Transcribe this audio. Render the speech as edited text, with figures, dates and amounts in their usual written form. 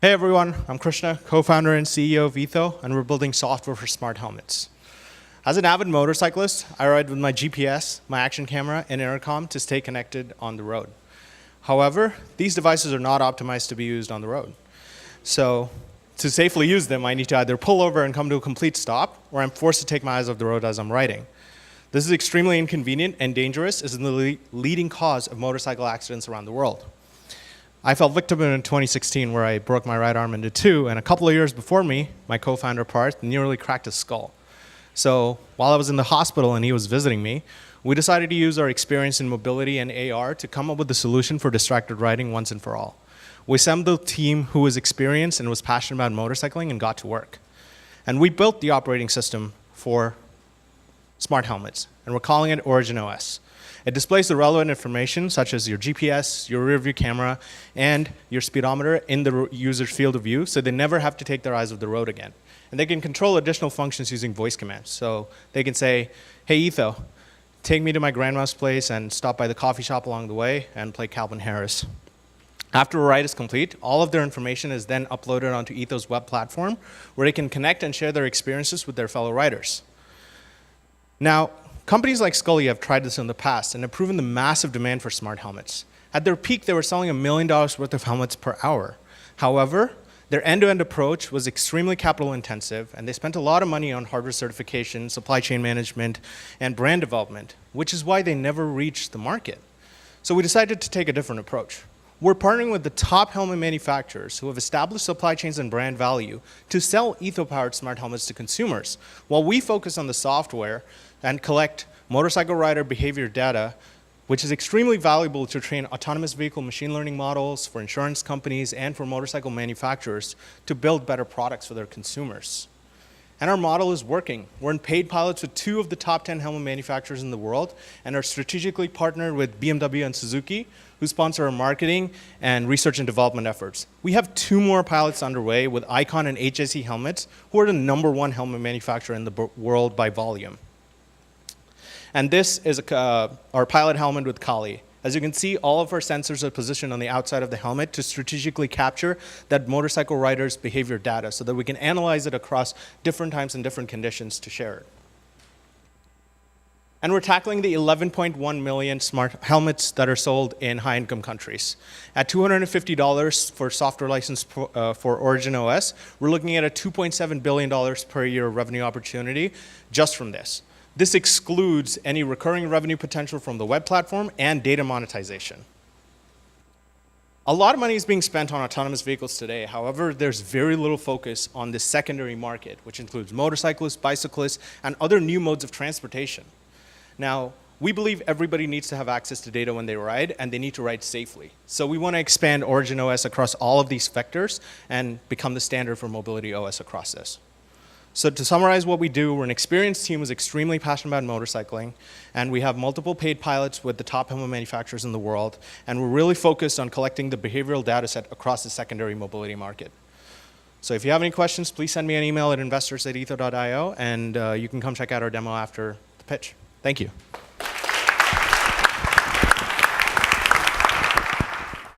Hey everyone, I'm Krishna, co-founder and CEO of Etho, and we're building software for smart helmets. As an avid motorcyclist, I ride with my GPS, my action camera, and intercom to stay connected on the road. However, these devices are not optimized to be used on the road. So to safely use them, I need to either pull over and come to a complete stop, or I'm forced to take my eyes off the road as I'm riding. This is extremely inconvenient and dangerous, as the leading cause of motorcycle accidents around the world. I fell victim in 2016 where I broke my right arm into two, and a couple of years before me, my co-founder Parth nearly cracked his skull. So while I was in the hospital and he was visiting me, we decided to use our experience in mobility and AR to come up with a solution for distracted riding once and for all. We assembled a team who was experienced and was passionate about motorcycling and got to work. And we built the operating system for smart helmets, and we're calling it Origin OS. It displays the relevant information, such as your GPS, your rear view camera, and your speedometer in the user's field of view, so they never have to take their eyes off the road again. And they can control additional functions using voice commands. So they can say, hey, Etho, take me to my grandma's place and stop by the coffee shop along the way and play Calvin Harris. After a ride is complete, all of their information is then uploaded onto Etho's web platform, where they can connect and share their experiences with their fellow riders. Now, companies like Scully have tried this in the past and have proven the massive demand for smart helmets. At their peak, they were selling $1 million worth of helmets per hour. However, their end-to-end approach was extremely capital intensive, and they spent a lot of money on hardware certification, supply chain management, and brand development, which is why they never reached the market. So we decided to take a different approach. We're partnering with the top helmet manufacturers who have established supply chains and brand value to sell Etho-powered smart helmets to consumers, while we focus on the software and collect motorcycle rider behavior data, which is extremely valuable to train autonomous vehicle machine learning models for insurance companies and for motorcycle manufacturers to build better products for their consumers. And our model is working. We're in paid pilots with 2 of the top 10 helmet manufacturers in the world and are strategically partnered with BMW and Suzuki, who sponsor our marketing and research and development efforts. We have 2 more pilots underway with Icon and HSE helmets, who are the #1 helmet manufacturer in the world by volume. And this is our pilot helmet with Kali. As you can see, all of our sensors are positioned on the outside of the helmet to strategically capture that motorcycle rider's behavior data so that we can analyze it across different times and different conditions to share it. And we're tackling the 11.1 million smart helmets that are sold in high-income countries. At $250 for software license for Origin OS, we're looking at a $2.7 billion per year revenue opportunity just from this. This excludes any recurring revenue potential from the web platform and data monetization. A lot of money is being spent on autonomous vehicles today. However, there's very little focus on the secondary market, which includes motorcyclists, bicyclists, and other new modes of transportation. Now, we believe everybody needs to have access to data when they ride, and they need to ride safely. So we want to expand Origin OS across all of these vectors and become the standard for mobility OS across this. So to summarize what we do, we're an experienced team who's extremely passionate about motorcycling, and we have multiple paid pilots with the top helmet manufacturers in the world, and we're really focused on collecting the behavioral data set across the secondary mobility market. So if you have any questions, please send me an email at investors@etho.io, and you can come check out our demo after the pitch. Thank you.